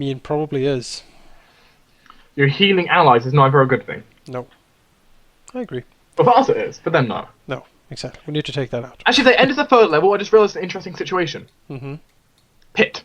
mean, probably is. Your healing allies is never a good thing. No. I agree. Well, for us it is, but then no. No, exactly. We need to take that out. Actually, if they enter the third level, I just realised an interesting situation. Mm-hmm. Pit.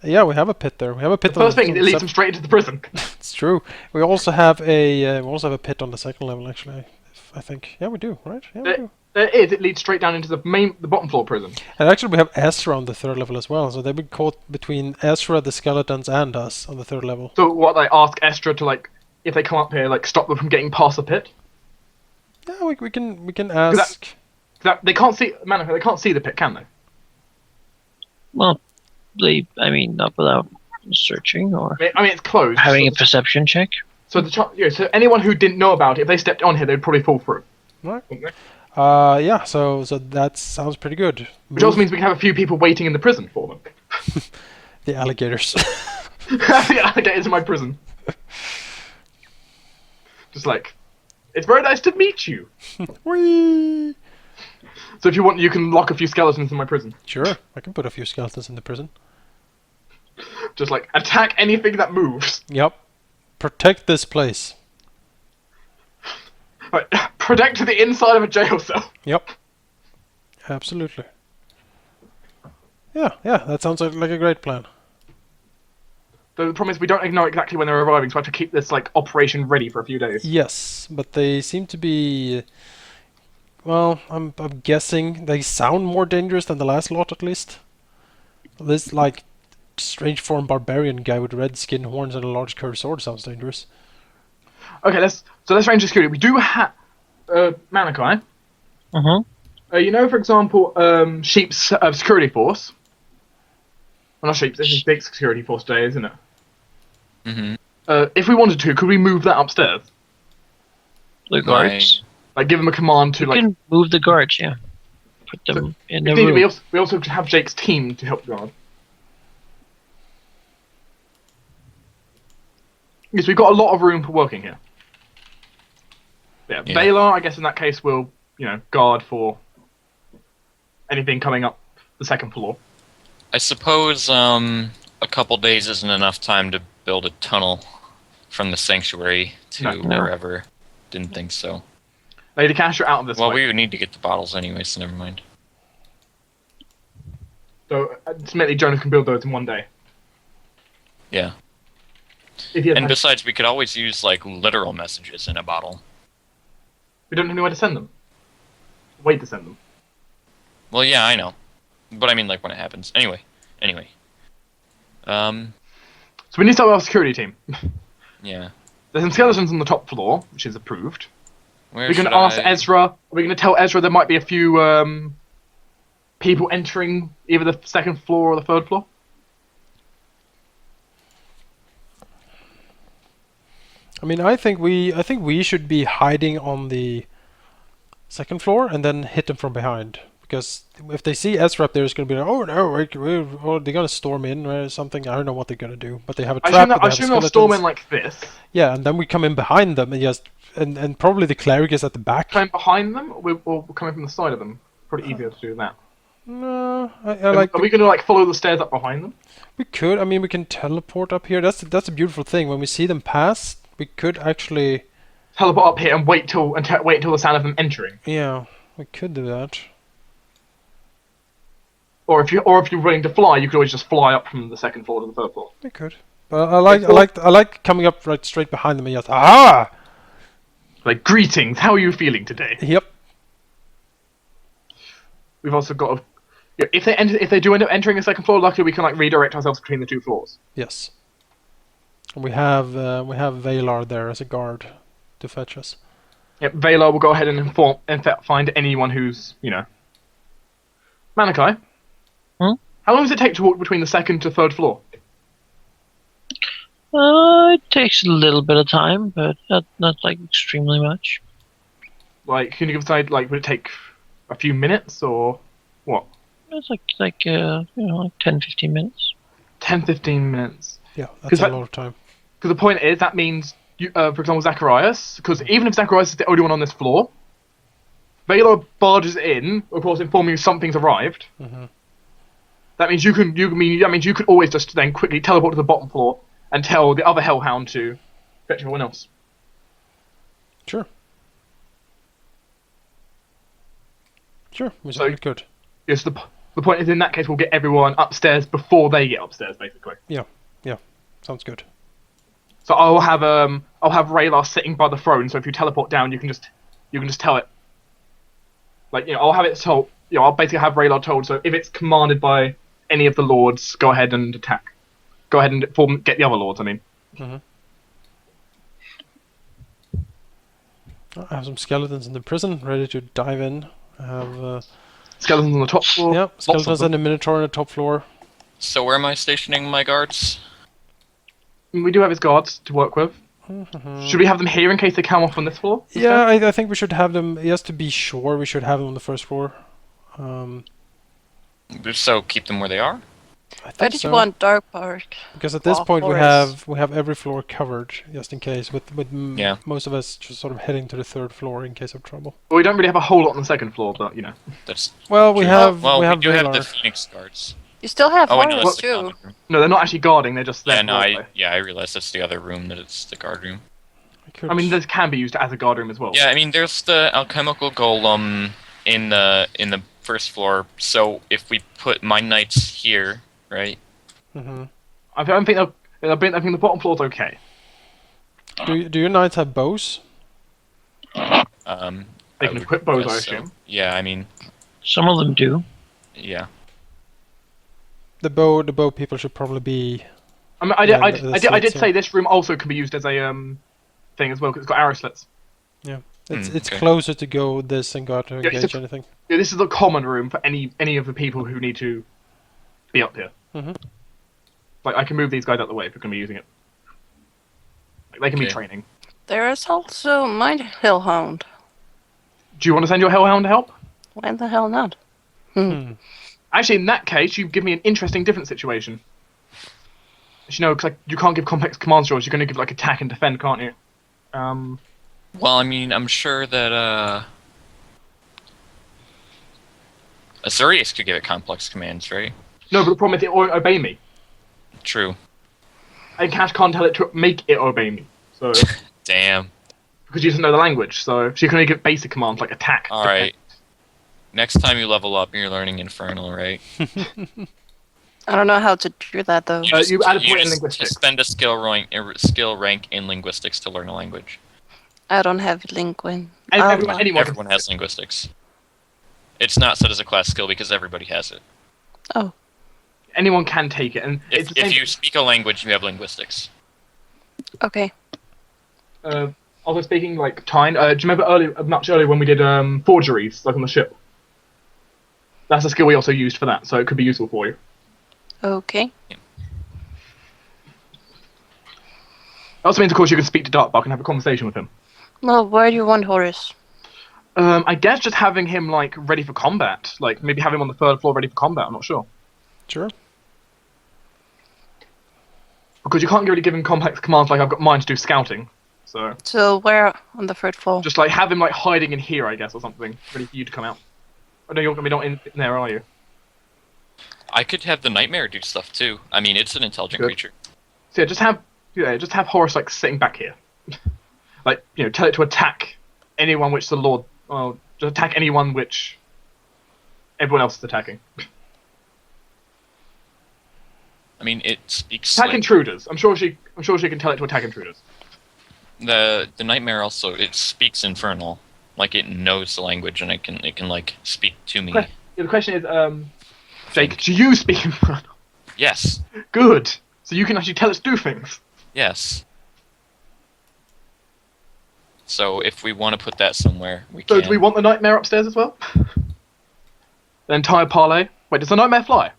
Yeah, we have a pit there. We have a pit The first thing, it leads them straight into the prison. It's true. We also have a pit on the second level, actually. I think. Yeah, we do. Right? Yeah, we do. There is. It leads straight down into the bottom floor prison. And actually, we have Ezra on the third level as well. So they've been caught between Ezra, the skeletons, and us on the third level. So what they ask Estra to like, if they come up here, like stop them from getting past the pit. Yeah, we can ask. They can't see Manifest. They can't see the pit, can they? Well, not without searching or I mean, it's closed. having a perception check. So so anyone who didn't know about it, if they stepped on here, they'd probably fall through. Right. Yeah. So that sounds pretty good. Which also means we can have a few people waiting in the prison for them. The alligators. The alligators in my prison. Just like, it's very nice to meet you. Whee! So if you want, you can lock a few skeletons in my prison. Sure, I can put a few skeletons in the prison. Just like, attack anything that moves. Yep. Protect this place. Right. Protect the inside of a jail cell. Yep. Absolutely. Yeah, that sounds like a great plan. The problem is we don't know exactly when they're arriving, so we have to keep this like operation ready for a few days. Yes, but they seem to be... Well, I'm guessing they sound more dangerous than the last lot, at least. This, like, strange form barbarian guy with red skin, horns, and a large curved sword sounds dangerous. Okay, let's range the security. We do have Manikai. You know, for example, Sheep's security force. Well, not Sheep's. This is Big security force today, isn't it? Mm-hmm. If we wanted to, could we move that upstairs? The guards. Like, give them a command to You like. can move the guards, yeah. Put them in the If needed, room. we also have Jake's team to help guard. Yes, we've got a lot of room for working here. Yeah, Valar, I guess in that case, will guard for anything coming up the second floor. I suppose a couple days isn't enough time to build a tunnel from the sanctuary to wherever. Didn't think so. Lady Cash, you're out of this. Well, we would need to get the bottles anyway, so never mind. So ultimately, Jonah can build those in one day. Yeah. And besides, we could always use like literal messages in a bottle. We don't know where to send them. Wait to send them. Well, yeah, I know, but I mean like when it happens. Anyway. So we need to start with our security team. Yeah. There's some skeletons on the top floor, which is approved. Where We're going to ask Ezra. We're going to tell Ezra there might be a few people entering either the second floor or the third floor. I mean, I think we should be hiding on the second floor and then hit them from behind. Because if they see Ezra up there, it's going to be like, oh no, or they're going to storm in or something. I don't know what they're going to do, but they have a trap. I assume they'll storm in like this. Yeah, and then we come in behind them and just and probably the cleric is at the back. Come behind them, or we're coming from the side of them. Probably easier to do that. No, I like. Are we going to like follow the stairs up behind them? We could. I mean, we can teleport up here. That's a beautiful thing. When we see them pass, we could actually teleport up here and wait till the sound of them entering. Yeah, we could do that. Or if you're willing to fly, you could always just fly up from the second floor to the third floor. We could, but I like coming up right straight behind them and just like greetings. How are you feeling today? Yep. We've also got if they do end up entering the second floor, luckily we can like redirect ourselves between the two floors. Yes. And we have Valar there as a guard to fetch us. Yep, Valar will go ahead and find anyone who's Manikai. How long does it take to walk between the second to third floor? It takes a little bit of time, but not like extremely much. Like, can you give us like would it take a few minutes or what? It's like 10-15 minutes. 10-15 minutes. Yeah, that's a lot of time. Because the point is, that means, for example, Zacharias, because even if Zacharias is the only one on this floor, Valar barges in, of course, informing you something's arrived. Mm-hmm. That means you could always just then quickly teleport to the bottom floor and tell the other Hellhound to fetch everyone else. Sure. We certainly could. Yes, the point is in that case we'll get everyone upstairs before they get upstairs, basically. Yeah. Sounds good. So I'll have Rahal sitting by the throne. So if you teleport down, you can just tell it. Like I'll have it told. I'll basically have Rahal told. So if it's commanded by any of the lords, go ahead and attack. Go ahead and get the other lords. I mean. Mm-hmm. I have some skeletons in the prison, ready to dive in. I have skeletons on the top floor. Yeah, skeletons and a minotaur on the top floor. So where am I stationing my guards? We do have his guards to work with. Mm-hmm. Should we have them here in case they come off on this floor? Yeah, I think we should have them, just to be sure, we should have them on the first floor. So keep them where they are? Why did you want dark park? Because at this point we have every floor covered, just in case, with most of us just sort of heading to the third floor in case of trouble. Well, we don't really have a whole lot on the second floor, but That's well, we true. have we have do have Valar. the Phoenix guards. You still have Oh, I know horrors that's the too. common room. No, they're not actually guarding. They're just there. I realize that's the other room. That it's the guard room. I mean, this can be used as a guard room as well. Yeah, I mean, there's the alchemical golem in the first floor. So if we put my knights here, right? Mm-hmm. I think the bottom floor's okay. Do your knights have bows? They can equip bows, I assume. So. Yeah, I mean, Some of them do. yeah. The bow people should probably be. I mean, I did say this room also can be used as a thing as well because it's got arrow slits. Yeah, it's okay. closer to go this than go to engage anything. Yeah, this is the common room for any of the people who need to be up here. Mm-hmm. Like I can move these guys out the way if we're going to be using it. Like, they can be training. There is also my Hellhound. Do you want to send your Hellhound to help? Why the hell not? Actually, in that case, you give me an interesting, different situation. Because you can't give complex command straws. You're going to give like attack and defend, can't you? Well, I mean, I'm sure that Azurius could give it complex commands, right? No, but the problem is it won't obey me. True. And Cash can't tell it to make it obey me. So Damn. because she doesn't know the language, so she can only give basic commands like attack. All right. Next time you level up, you're learning Infernal, right? I don't know how to do that though. You add a point in just linguistics. spend a skill rank in linguistics to learn a language. I don't have Linguin. Everyone has linguistics. It's not set as a class skill because everybody has it. Oh. Anyone can take it, and If you speak a language, you have linguistics. Okay. Also speaking like time, do you remember much earlier when we did forgeries, like on the ship? That's a skill we also used for that, so it could be useful for you. Okay. It also means, of course, you can speak to Darkbark and have a conversation with him. Well, where do you want Horus? I guess just having him like ready for combat, like maybe have him on the third floor ready for combat. I'm not sure. Sure. Because you can't really give him complex commands like I've got mine to do scouting. So where on the third floor? just like have him like hiding in here, I guess, or something, ready for you to come out. Oh no, you're gonna be not in there, are you? I could have the Nightmare do stuff too. I mean, it's an intelligent creature. So yeah, just have Horus like sitting back here, like tell it to attack anyone which the Lord, just attack anyone which everyone else is attacking. I mean, it speaks. Attack intruders. I'm sure she can tell it to attack intruders. The Nightmare also speaks Infernal, like it knows the language and it can like speak to me. Yeah, the question is, Jake, do you speak Infernal? Yes. Good. So you can actually tell it to do things. Yes. So if we want to put that somewhere, we So can. do we want the Nightmare upstairs as well? The entire parlay. Wait, does the Nightmare fly?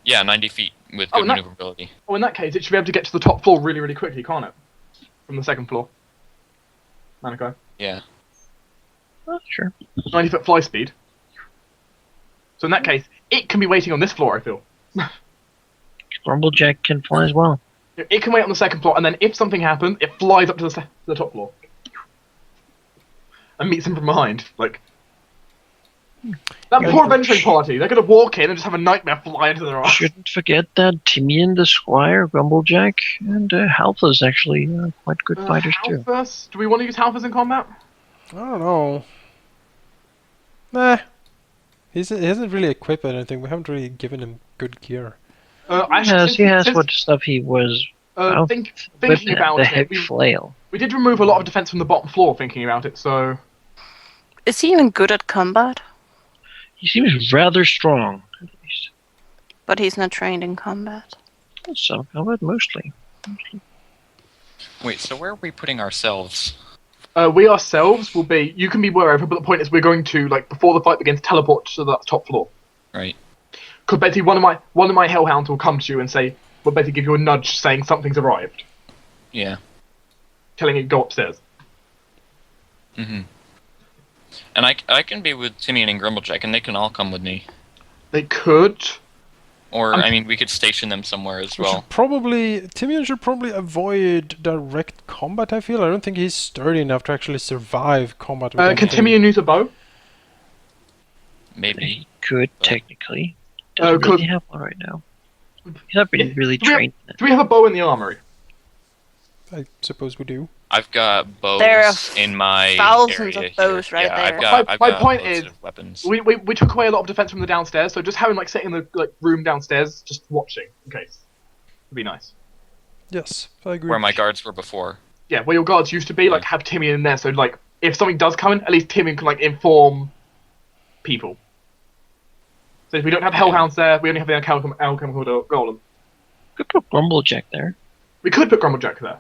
Yeah, 90 feet with good maneuverability. Oh, in that case, it should be able to get to the top floor really, really quickly, can't it? From the second floor. Maniko. Yeah. Oh, sure. 90-foot fly speed. So in that case, it can be waiting on this floor, I feel. Grumblejack can fly as well. It can wait on the second floor, and then if something happens, it flies up to the top floor. And meets him from behind. Like, That Yeah, poor you adventuring party, they're gonna walk in and just have a nightmare fly into their eyes. Shouldn't forget that Timian, the Squire, Grumblejack, and Halfa's actually quite good fighters too. Halfus? Do we want to use Halfus in combat? I don't know. Nah. He hasn't really equipped anything. We haven't really given him good gear. Actually, He has what stuff he was. Thinking about the it, heavy flail. we did remove a lot of defense from the bottom floor. Thinking about it, so Is he even good at combat? He seems rather strong, at least. But he's not trained in combat. Some combat, mostly. Wait, so where are we putting ourselves? we ourselves will be. You can be wherever, but the point is, we're going to before the fight begins, teleport to the top floor. Right. Because basically, one of my hellhounds will come to you and say, will basically give you a nudge saying something's arrived, Yeah. telling you to go upstairs. Mm-hmm. And I can be with Timian and Grumblejack, and they can all come with me. They could. Or, I mean, we could station them somewhere as well. Timian should probably avoid direct combat, I feel. I don't think he's sturdy enough to actually survive combat with Can anything. Timian use a bow? Maybe. He could, technically. Uh, Doesn't really 'cause- have one right now. He's not really trained in it. Do we have a bow in the armory? I suppose we do. I've got bows There are in my thousands area of bows here. right yeah, there. I've My got point loads is, of weapons. We took away a lot of defense from the downstairs, so just having sitting in the room downstairs, just watching in case, would be nice. Yes, I agree. Where my guards were before. Yeah, where your guards used to be, have Timian in there, so if something does come in, at least Timian can inform people. So if we don't have hellhounds there, we only have the alchemical golem. Could put Grumblejack there. We could put Grumblejack there.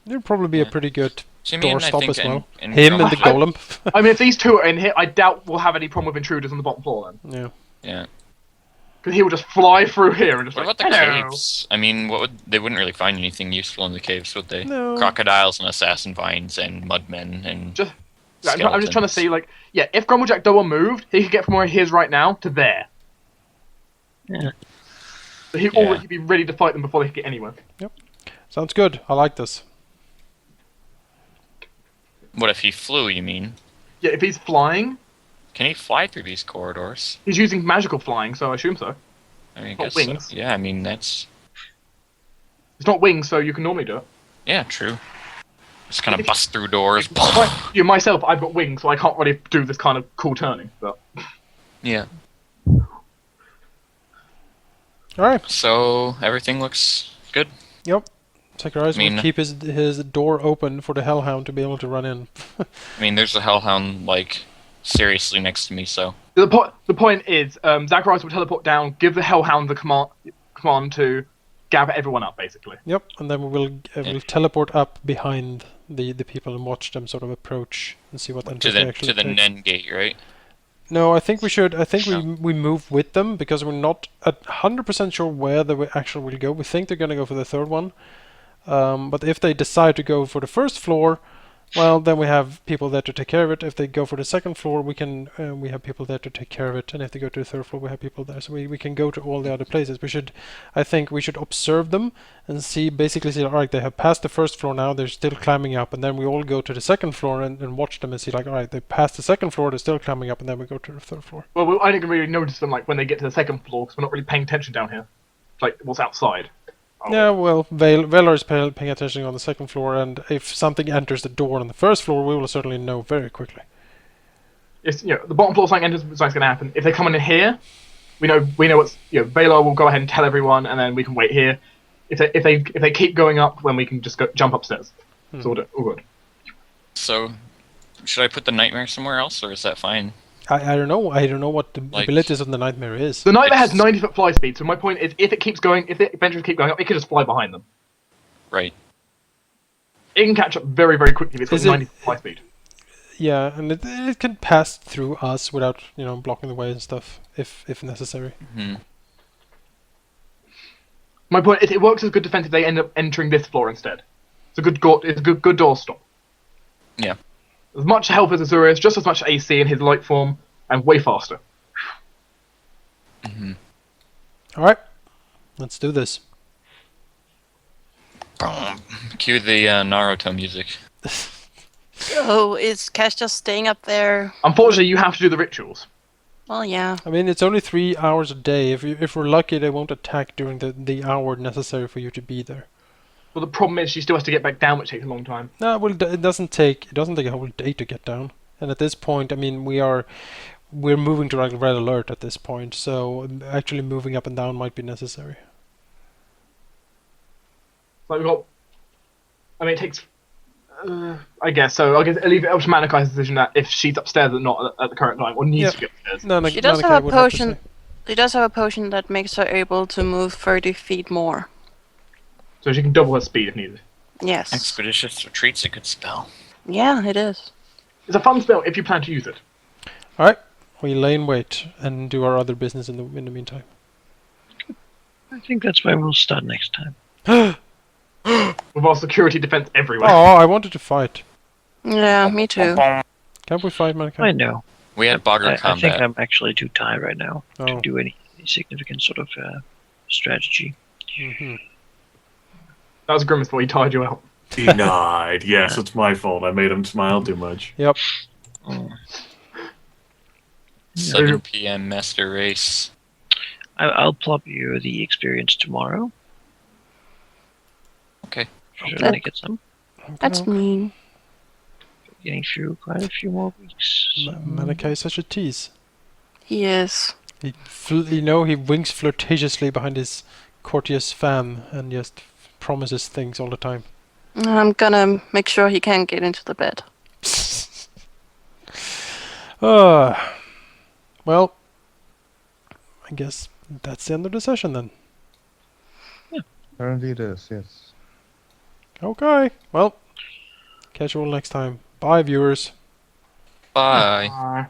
It'd probably be a pretty good Timian, I doorstop think, as well. and Him and the Grumblejack. golem. I mean, if these two are in here, I doubt we'll have any problem with intruders on the bottom floor then. Yeah. Yeah. Because he will just fly through here and just What about the hello. caves? I mean, they wouldn't really find anything useful in the caves, would they? No. Crocodiles and assassin vines and mudmen and Just- I'm just trying to see, if Grumblejack Doa moved, he could get from where he is right now to there. Yeah. So he'd already be ready to fight them before they could get anywhere. Sounds good. I like this. What if he flew, you mean? Yeah, if he's flying, Can he fly through these corridors? he's using magical flying, so I assume so. I mean, I Not guess wings. so. Yeah, I mean, that's... It's not wings, so you can normally do it. Yeah, true. Just kind of bust through doors. Myself, I've got wings, so I can't really do this kind of cool turning. But Yeah. Alright. So, everything looks good? Yep. Zacharias I mean- will keep his door open for the hellhound to be able to run in. I mean, there's a hellhound, seriously next to me, so... the point is, Zacharias will teleport down, give the hellhound the command to gather everyone up, basically. Yep, and then we'll teleport up behind the people and watch them sort of approach and see what To entrance they the, actually to the take. Nen gate, right? No, I think we should. I think No. we move with them because we're not 100% sure where they actually will go. We think they're going to go for the third one, but if they decide to go for the first floor, well, then we have people there to take care of it. If they go for the second floor, we have people there to take care of it, and if they go to the third floor, we have people there. So we can go to all the other places. I think we should observe them and basically see. All right, they have passed the first floor now. They're still climbing up, and then we all go to the second floor and watch them and see. All right, they passed the second floor. They're still climbing up, and then we go to the third floor. Well, we're only going to really notice them when they get to the second floor, because we're not really paying attention down here. What's outside. Yeah, well, Valor is paying attention on the second floor, and if something enters the door on the first floor, we will certainly know very quickly. It's, the bottom floor something enters, something's going to happen. If they come in here, we know what's. Valor will go ahead and tell everyone, and then we can wait here. If they keep going up, then we can just jump upstairs. It's all good. So, should I put the nightmare somewhere else, or is that fine? I don't know. I don't know what the abilities of the nightmare is. The nightmare has It's- 90-foot fly speed, so my point is, if the adventurers keep going up, it can just fly behind them. Right. It can catch up very, very quickly if it's got 90-foot fly speed. Yeah, and it can pass through us without blocking the way and stuff if necessary. Hmm. My point is, it works as good defense if they end up entering this floor instead. It's a good door stop. Yeah. As much health as Azurius, just as much AC in his light form, and way faster. Mm-hmm. All right, let's do this. Cue the Naruto music. Oh, is Cash just staying up there? Unfortunately, you have to do the rituals. Well, yeah. I mean, it's only 3 hours a day. If we're lucky, they won't attack during the hour necessary for you to be there. Well, the problem is she still has to get back down, which takes a long time. No, well, it doesn't take a whole day to get down. And at this point, I mean, we're moving to like red alert at this point, so actually moving up and down might be necessary. Like we've got. I mean, it takes. I guess so. I guess I'll leave it up to Manakai's decision that if she's upstairs or not at the current time, or needs Yeah. to get upstairs. No, She does have a would have to potion. say. She does have a potion that makes her able to move 30 feet more. So she can double her speed if needed. Yes. Expeditious Retreat's a good spell. Yeah, it is. It's a fun spell if you plan to use it. All right, we lay in wait and do our other business in the meantime. I think that's where we'll start next time. With our security defense everywhere. Oh, I wanted to fight. Yeah, me too. Can't we fight, Mankind? I know. We had Bogger I combat. think I'm actually too tired right now Oh. to do any significant sort of strategy. Mm-hmm. That was Grimace before he tired you out. Denied. Yes, it's my fault. I made him smile too much. Yep. Mm. 7 p.m. Master Race. I'll plop you the experience tomorrow. Okay. Sure, That- to get some. That's mean. Getting through quite a few more weeks. So. Malachi is such a tease. He is. He he winks flirtatiously behind his courteous femme and just promises things all the time. I'm gonna make sure he can't get into the bed. Well, I guess that's the end of the session then. Apparently it is, yes. Okay, well, catch you all next time. Bye, viewers. Bye. Bye.